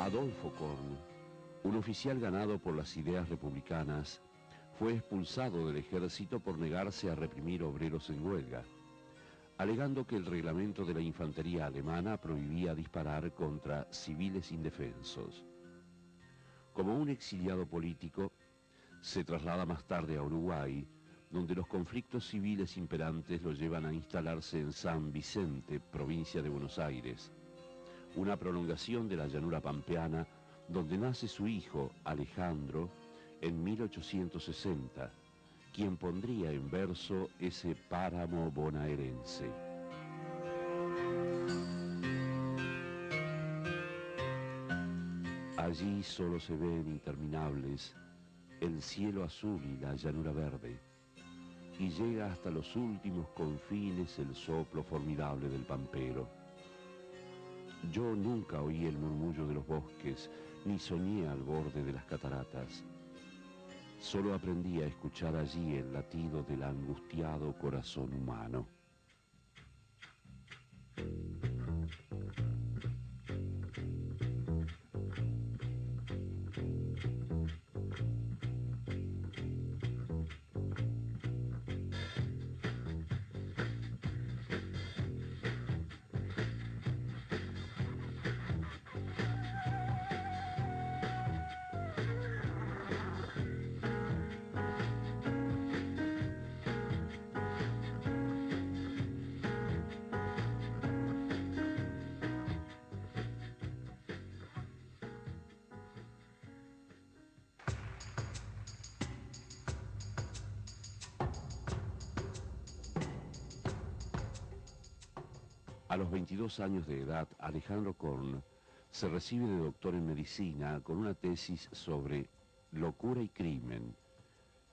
Adolfo Korn, un oficial ganado por las ideas republicanas, fue expulsado del ejército por negarse a reprimir obreros en huelga, alegando que el reglamento de la infantería alemana prohibía disparar contra civiles indefensos. Como un exiliado político, se traslada más tarde a Uruguay, donde los conflictos civiles imperantes lo llevan a instalarse en San Vicente, provincia de Buenos Aires, una prolongación de la llanura pampeana, donde nace su hijo, Alejandro, en 1860, quien pondría en verso ese páramo bonaerense. Allí solo se ven interminables el cielo azul y la llanura verde, y llega hasta los últimos confines el soplo formidable del pampero. Yo nunca oí el murmullo de los bosques, ni soñé al borde de las cataratas. Solo aprendí a escuchar allí el latido del angustiado corazón humano. A los 22 años de edad, Alejandro Korn se recibe de doctor en medicina con una tesis sobre locura y crimen,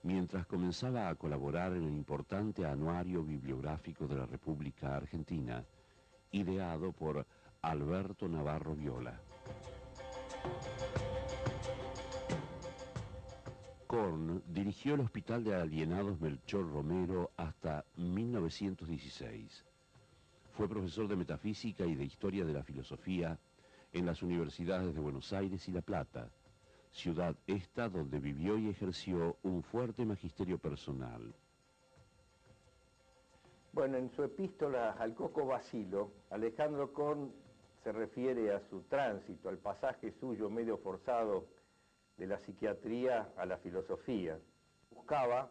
mientras comenzaba a colaborar en el importante anuario bibliográfico de la República Argentina, ideado por Alberto Navarro Viola. Korn dirigió el Hospital de Alienados Melchor Romero hasta 1916. Fue profesor de metafísica y de historia de la filosofía en las universidades de Buenos Aires y La Plata, ciudad esta donde vivió y ejerció un fuerte magisterio personal. Bueno, en su epístola al Coco Bacilo, Alejandro Korn se refiere a su tránsito, al pasaje suyo medio forzado de la psiquiatría a la filosofía. Buscaba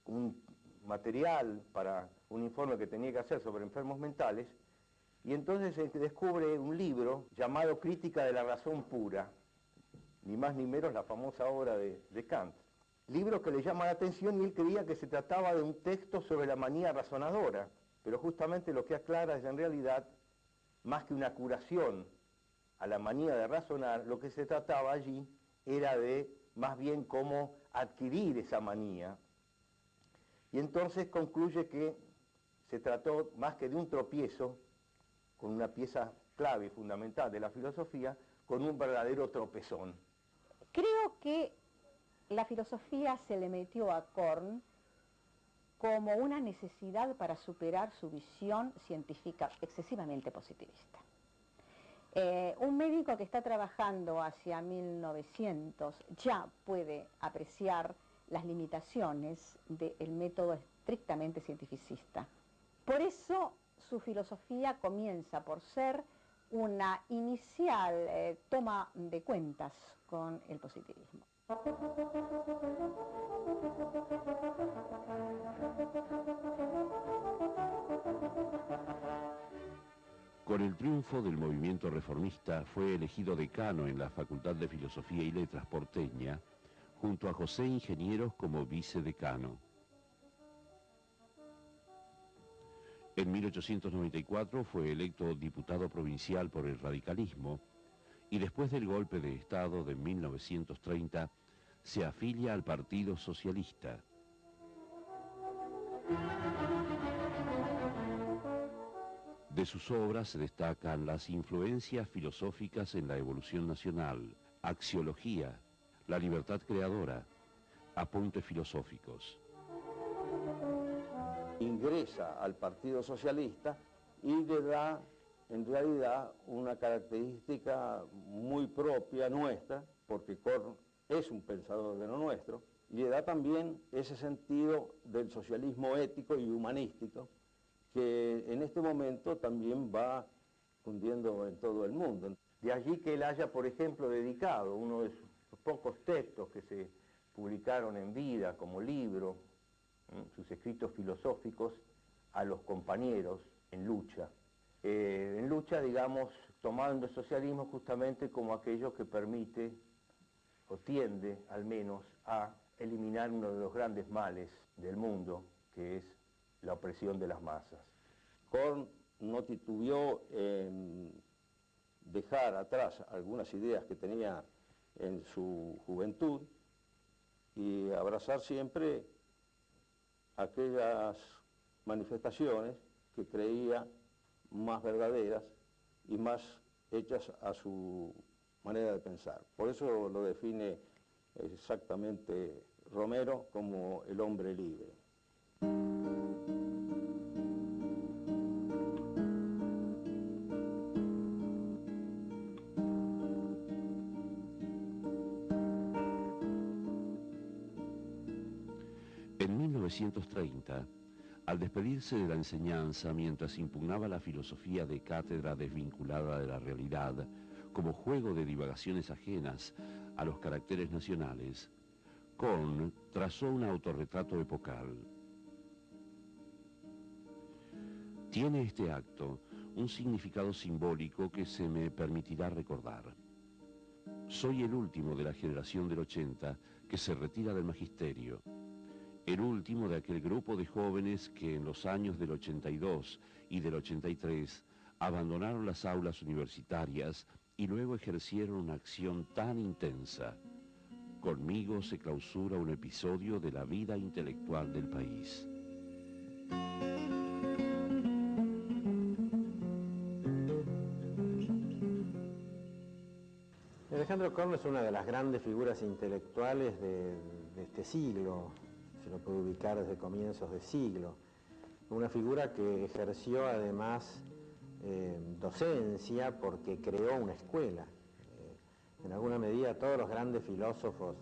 un material para un informe que tenía que hacer sobre enfermos mentales, y entonces descubre un libro llamado Crítica de la Razón Pura, ni más ni menos la famosa obra de Kant. Libro que le llama la atención, y él creía que se trataba de un texto sobre la manía razonadora, pero justamente lo que aclara es en realidad, más que una curación a la manía de razonar, lo que se trataba allí era de más bien cómo adquirir esa manía. Y entonces concluye que se trató más que de un tropiezo, con una pieza clave, fundamental de la filosofía, con un verdadero tropezón. Creo que la filosofía se le metió a Korn como una necesidad para superar su visión científica excesivamente positivista. Un médico que está trabajando hacia 1900 ya puede apreciar las limitaciones del método estrictamente cientificista. Por eso su filosofía comienza por ser una inicial toma de cuentas con el positivismo. Con el triunfo del movimiento reformista fue elegido decano en la Facultad de Filosofía y Letras porteña, junto a José Ingenieros como vicedecano. En 1894 fue electo diputado provincial por el radicalismo y después del golpe de Estado de 1930 se afilia al Partido Socialista. De sus obras se destacan las influencias filosóficas en la evolución nacional, axiología, la libertad creadora, apuntes filosóficos. Ingresa al Partido Socialista y le da en realidad una característica muy propia nuestra, porque Korn es un pensador de lo nuestro, y le da también ese sentido del socialismo ético y humanístico que en este momento también va cundiendo en todo el mundo. De allí que él haya, por ejemplo, dedicado uno de sus pocos textos que se publicaron en vida como libro, sus escritos filosóficos, a los compañeros en lucha. En lucha, digamos, tomando el socialismo justamente como aquello que permite, o tiende al menos, a eliminar uno de los grandes males del mundo, que es la opresión de las masas. Korn no titubeó en dejar atrás algunas ideas que tenía en su juventud y abrazar siempre aquellas manifestaciones que creía más verdaderas y más hechas a su manera de pensar. Por eso lo define exactamente Romero como el hombre libre. En 1930, al despedirse de la enseñanza mientras impugnaba la filosofía de cátedra desvinculada de la realidad, como juego de divagaciones ajenas a los caracteres nacionales, Korn trazó un autorretrato epocal. Tiene este acto un significado simbólico que se me permitirá recordar. Soy el último de la generación del 80 que se retira del magisterio, el último de aquel grupo de jóvenes que en los años del 82 y del 83 abandonaron las aulas universitarias y luego ejercieron una acción tan intensa. Conmigo se clausura un episodio de la vida intelectual del país. Alejandro Korn es una de las grandes figuras intelectuales de este siglo, se lo puede ubicar desde comienzos de siglo. Una figura que ejerció además docencia porque creó una escuela. En alguna medida todos los grandes filósofos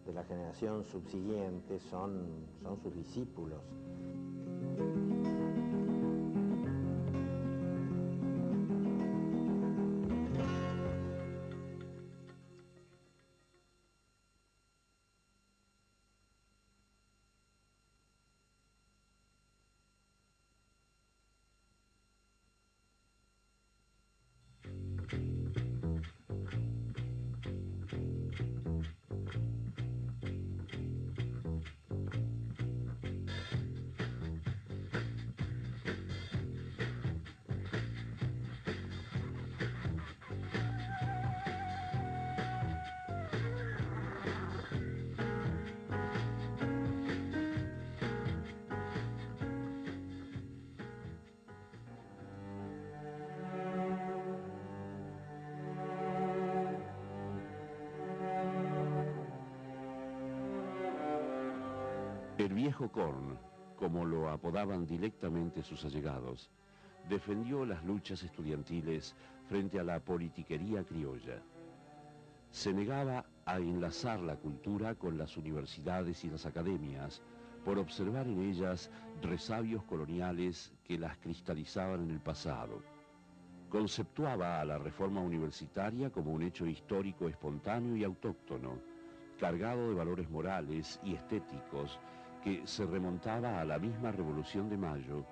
de la generación subsiguiente son sus discípulos. El viejo Korn, como lo apodaban directamente sus allegados, defendió las luchas estudiantiles frente a la politiquería criolla. Se negaba a enlazar la cultura con las universidades y las academias por observar en ellas resabios coloniales que las cristalizaban en el pasado. Conceptuaba a la reforma universitaria como un hecho histórico espontáneo y autóctono, cargado de valores morales y estéticos que se remontaba a la misma Revolución de Mayo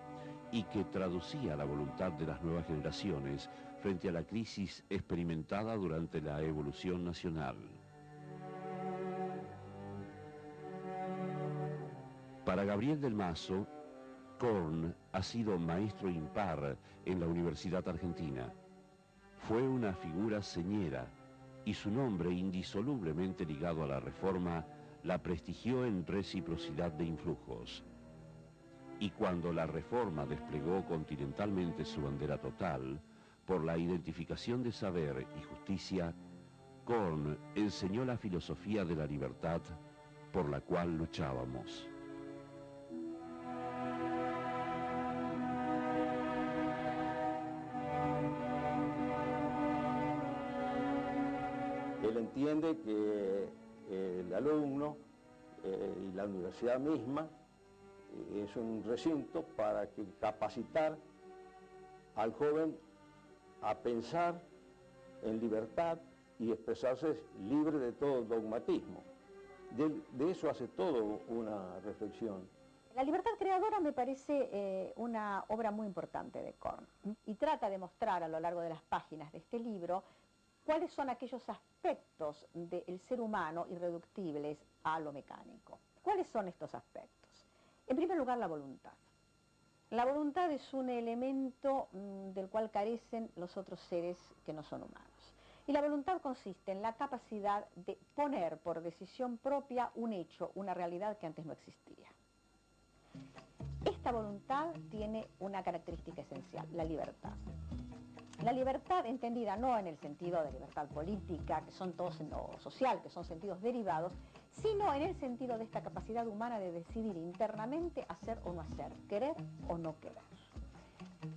y que traducía la voluntad de las nuevas generaciones frente a la crisis experimentada durante la evolución nacional. Para Gabriel del Mazo, Korn ha sido maestro impar en la Universidad Argentina. Fue una figura señera y su nombre, indisolublemente ligado a la reforma, la prestigió en reciprocidad de influjos. Y cuando la reforma desplegó continentalmente su bandera total, por la identificación de saber y justicia, Korn enseñó la filosofía de la libertad por la cual luchábamos. entiende que el alumno y la universidad misma es un recinto para capacitar al joven a pensar en libertad y expresarse libre de todo dogmatismo. De eso hace todo una reflexión. La libertad creadora me parece una obra muy importante de Korn y trata de mostrar a lo largo de las páginas de este libro cuáles son aquellos aspectos del ser humano irreductibles a lo mecánico. ¿Cuáles son estos aspectos? En primer lugar, la voluntad. La voluntad es un elemento del cual carecen los otros seres que no son humanos. Y la voluntad consiste en la capacidad de poner por decisión propia un hecho, una realidad que antes no existía. Esta voluntad tiene una característica esencial, la libertad. La libertad entendida no en el sentido de libertad política, que son todos en lo social, que son sentidos derivados, sino en el sentido de esta capacidad humana de decidir internamente hacer o no hacer, querer o no querer.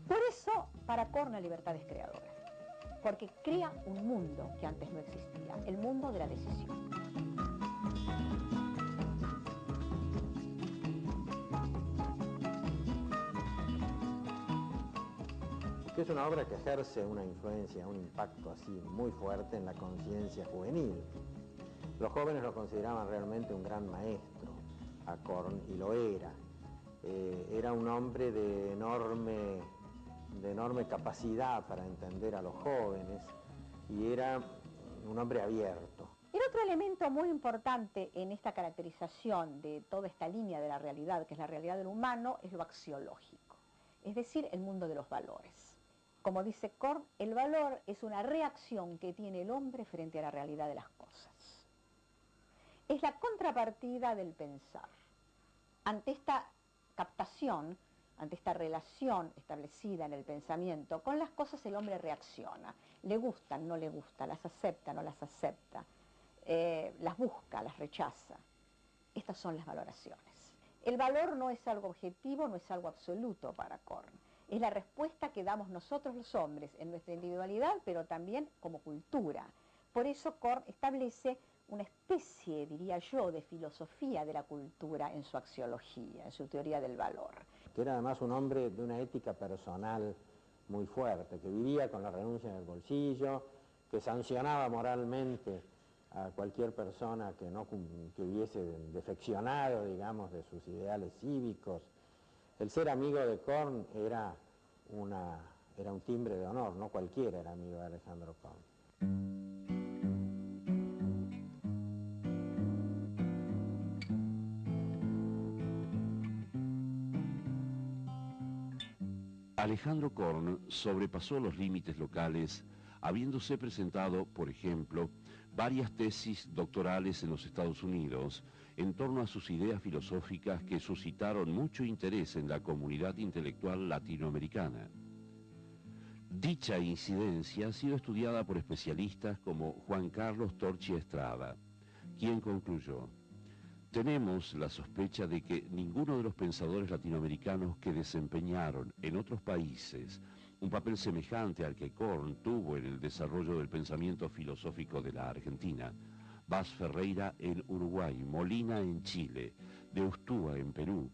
Por eso, para Korn la libertad es creadora, porque crea un mundo que antes no existía, el mundo de la decisión. Es una obra que ejerce una influencia, un impacto así muy fuerte en la conciencia juvenil. Los jóvenes lo consideraban realmente un gran maestro, a Korn, y lo era. Era un hombre de enorme capacidad para entender a los jóvenes y era un hombre abierto. El otro elemento muy importante en esta caracterización de toda esta línea de la realidad, que es la realidad del humano, es lo axiológico, es decir, el mundo de los valores. Como dice Korn, el valor es una reacción que tiene el hombre frente a la realidad de las cosas. Es la contrapartida del pensar. Ante esta captación, ante esta relación establecida en el pensamiento con las cosas, el hombre reacciona. Le gustan, no le gusta, las acepta, no las acepta, las busca, las rechaza. Estas son las valoraciones. El valor no es algo objetivo, no es algo absoluto para Korn. Es la respuesta que damos nosotros los hombres en nuestra individualidad, pero también como cultura. Por eso Korn establece una especie, diría yo, de filosofía de la cultura en su axiología, en su teoría del valor. Que era además un hombre de una ética personal muy fuerte, que vivía con la renuncia en el bolsillo, que sancionaba moralmente a cualquier persona que hubiese defeccionado, digamos, de sus ideales cívicos. El ser amigo de Korn era un timbre de honor, no cualquiera era amigo de Alejandro Korn. Alejandro Korn sobrepasó los límites locales, habiéndose presentado, por ejemplo, varias tesis doctorales en los Estados Unidos en torno a sus ideas filosóficas que suscitaron mucho interés en la comunidad intelectual latinoamericana. Dicha incidencia ha sido estudiada por especialistas como Juan Carlos Torchi Estrada, quien concluyó: tenemos la sospecha de que ninguno de los pensadores latinoamericanos que desempeñaron en otros países un papel semejante al que Korn tuvo en el desarrollo del pensamiento filosófico de la Argentina, Vaz Ferreira en Uruguay, Molina en Chile, de Ustúa en Perú,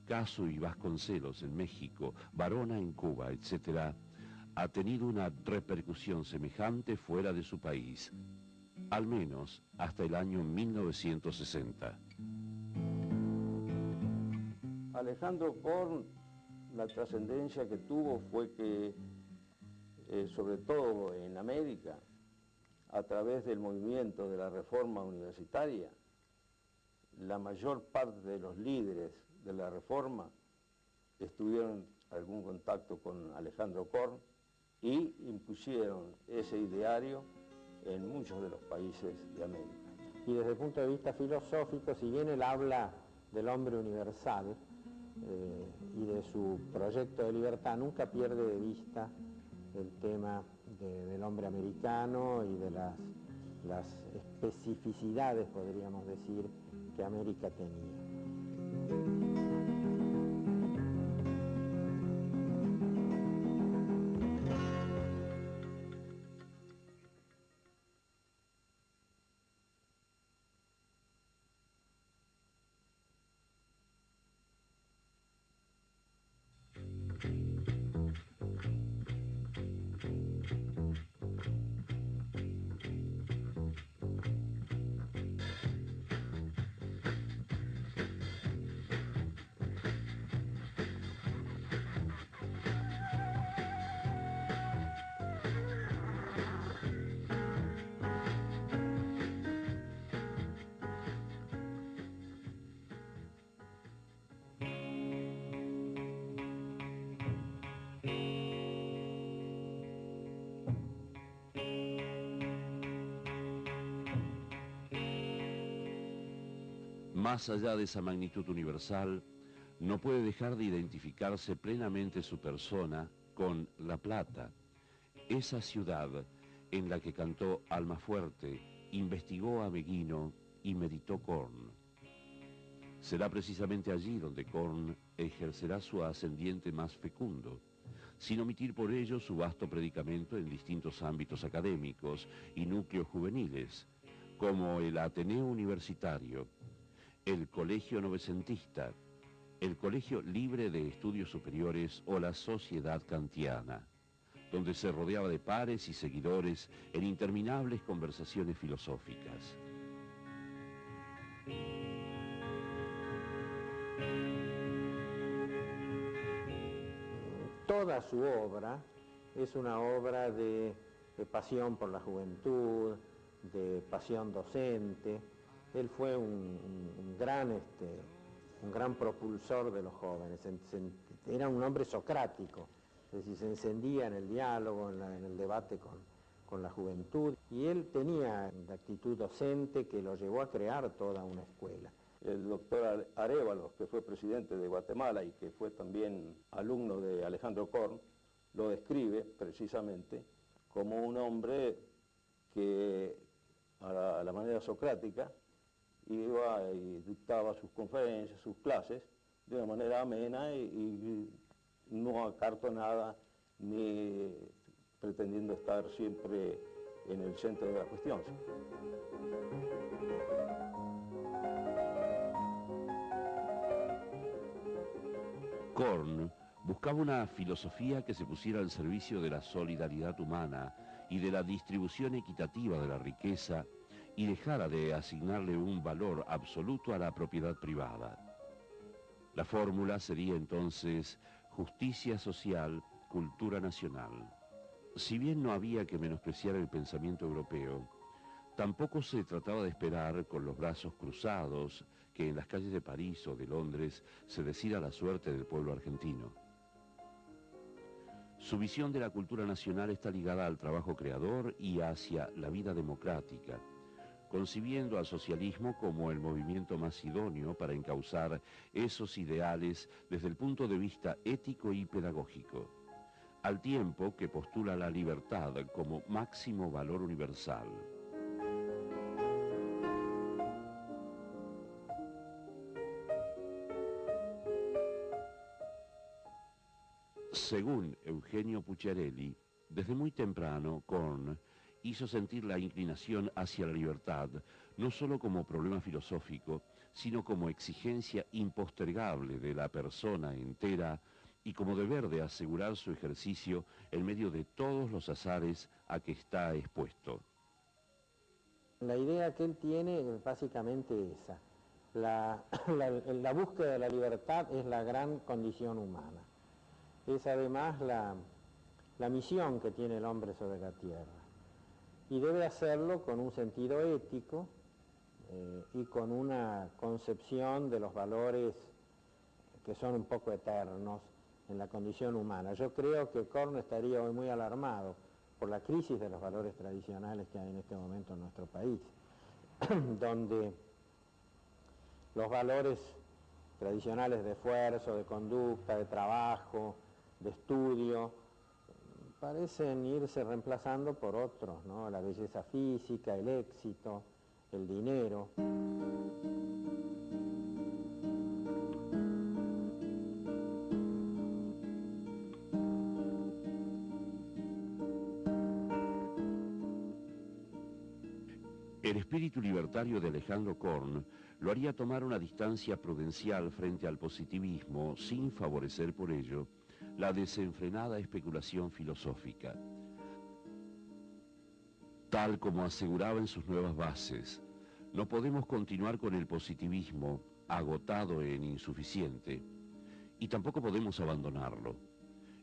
Caso y Vasconcelos en México, Varona en Cuba, etc., ha tenido una repercusión semejante fuera de su país, al menos hasta el año 1960. Alejandro Korn, la trascendencia que tuvo fue que, sobre todo en América, a través del movimiento de la reforma universitaria, la mayor parte de los líderes de la reforma estuvieron en algún contacto con Alejandro Korn y impusieron ese ideario en muchos de los países de América. Y desde el punto de vista filosófico, si bien él habla del hombre universal y de su proyecto de libertad, nunca pierde de vista el tema del hombre americano y de las especificidades, podríamos decir, que América tenía. Más allá de esa magnitud universal, no puede dejar de identificarse plenamente su persona con La Plata, esa ciudad en la que cantó Almafuerte, investigó a Meguino y meditó Korn. Será precisamente allí donde Korn ejercerá su ascendiente más fecundo, sin omitir por ello su vasto predicamento en distintos ámbitos académicos y núcleos juveniles, como el Ateneo Universitario, el Colegio Novecentista, el Colegio Libre de Estudios Superiores o la Sociedad Kantiana, donde se rodeaba de pares y seguidores en interminables conversaciones filosóficas. Toda su obra es una obra de pasión por la juventud, de pasión docente. Él fue un gran propulsor de los jóvenes. Era un hombre socrático, es decir, se encendía en el diálogo, en el debate con la juventud, y él tenía la actitud docente que lo llevó a crear toda una escuela. El doctor Arévalo, que fue presidente de Guatemala y que fue también alumno de Alejandro Korn, lo describe precisamente como un hombre que a la manera socrática iba y dictaba sus conferencias, sus clases, de una manera amena y no acartonada ni pretendiendo estar siempre en el centro de la cuestión. Korn buscaba una filosofía que se pusiera al servicio de la solidaridad humana y de la distribución equitativa de la riqueza y dejara de asignarle un valor absoluto a la propiedad privada. La fórmula sería entonces justicia social, cultura nacional. Si bien no había que menospreciar el pensamiento europeo, tampoco se trataba de esperar con los brazos cruzados que en las calles de París o de Londres se decida la suerte del pueblo argentino. Su visión de la cultura nacional está ligada al trabajo creador y hacia la vida democrática, concibiendo al socialismo como el movimiento más idóneo para encauzar esos ideales desde el punto de vista ético y pedagógico, al tiempo que postula la libertad como máximo valor universal. Según Eugenio Pucciarelli, desde muy temprano, Korn hizo sentir la inclinación hacia la libertad, no solo como problema filosófico, sino como exigencia impostergable de la persona entera y como deber de asegurar su ejercicio en medio de todos los azares a que está expuesto. La idea que él tiene es básicamente esa. La búsqueda de la libertad es la gran condición humana. Es además la misión que tiene el hombre sobre la tierra. Y debe hacerlo con un sentido ético y con una concepción de los valores que son un poco eternos en la condición humana. Yo creo que Korn estaría hoy muy alarmado por la crisis de los valores tradicionales que hay en este momento en nuestro país, donde los valores tradicionales de esfuerzo, de conducta, de trabajo, de estudio, parecen irse reemplazando por otros, ¿no? La belleza física, el éxito, el dinero. El espíritu libertario de Alejandro Korn lo haría tomar una distancia prudencial frente al positivismo, sin favorecer por ello la desenfrenada especulación filosófica. Tal como aseguraba en sus nuevas bases, no podemos continuar con el positivismo agotado e insuficiente, y tampoco podemos abandonarlo.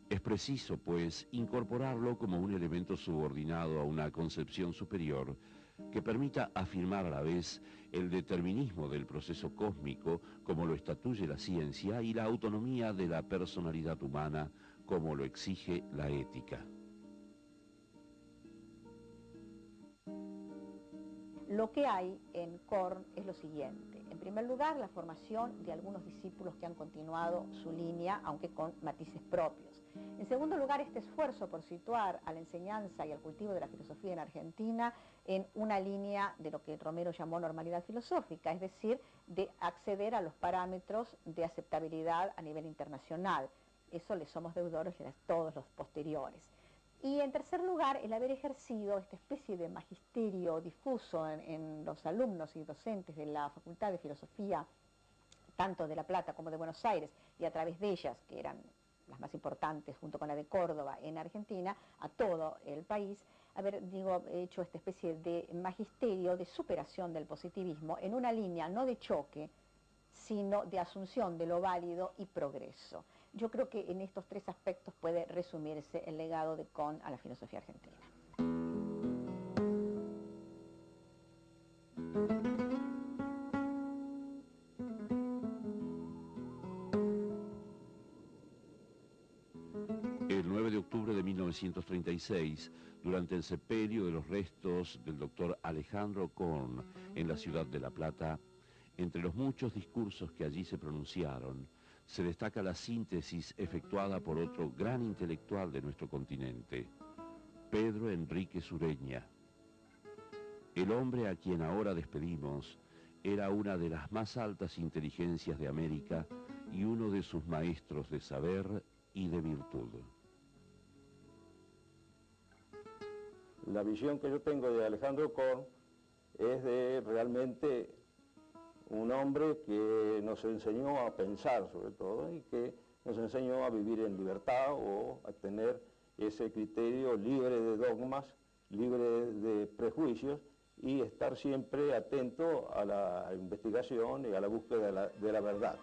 Es preciso, pues, incorporarlo como un elemento subordinado a una concepción superior que permita afirmar a la vez el determinismo del proceso cósmico como lo estatuye la ciencia y la autonomía de la personalidad humana como lo exige la ética. Lo que hay en Korn es lo siguiente. En primer lugar, la formación de algunos discípulos que han continuado su línea, aunque con matices propios. En segundo lugar, este esfuerzo por situar a la enseñanza y al cultivo de la filosofía en Argentina en una línea de lo que Romero llamó normalidad filosófica, es decir, de acceder a los parámetros de aceptabilidad a nivel internacional. Eso le somos deudores a todos los posteriores. Y en tercer lugar, el haber ejercido esta especie de magisterio difuso en los alumnos y docentes de la Facultad de Filosofía, tanto de La Plata como de Buenos Aires, y a través de ellas, que eran las más importantes, junto con la de Córdoba en Argentina, a todo el país, haber hecho esta especie de magisterio de superación del positivismo en una línea no de choque, sino de asunción de lo válido y progreso. Yo creo que en estos tres aspectos puede resumirse el legado de Kohn a la filosofía argentina. El 9 de octubre de 1936, durante el sepelio de los restos del doctor Alejandro Kohn en la ciudad de La Plata, entre los muchos discursos que allí se pronunciaron, se destaca la síntesis efectuada por otro gran intelectual de nuestro continente, Pedro Enrique Sureña. El hombre a quien ahora despedimos era una de las más altas inteligencias de América y uno de sus maestros de saber y de virtud. La visión que yo tengo de Alejandro Kohn es de realmente un hombre que nos enseñó a pensar sobre todo y que nos enseñó a vivir en libertad o a tener ese criterio libre de dogmas, libre de prejuicios y estar siempre atento a la investigación y a la búsqueda de la verdad.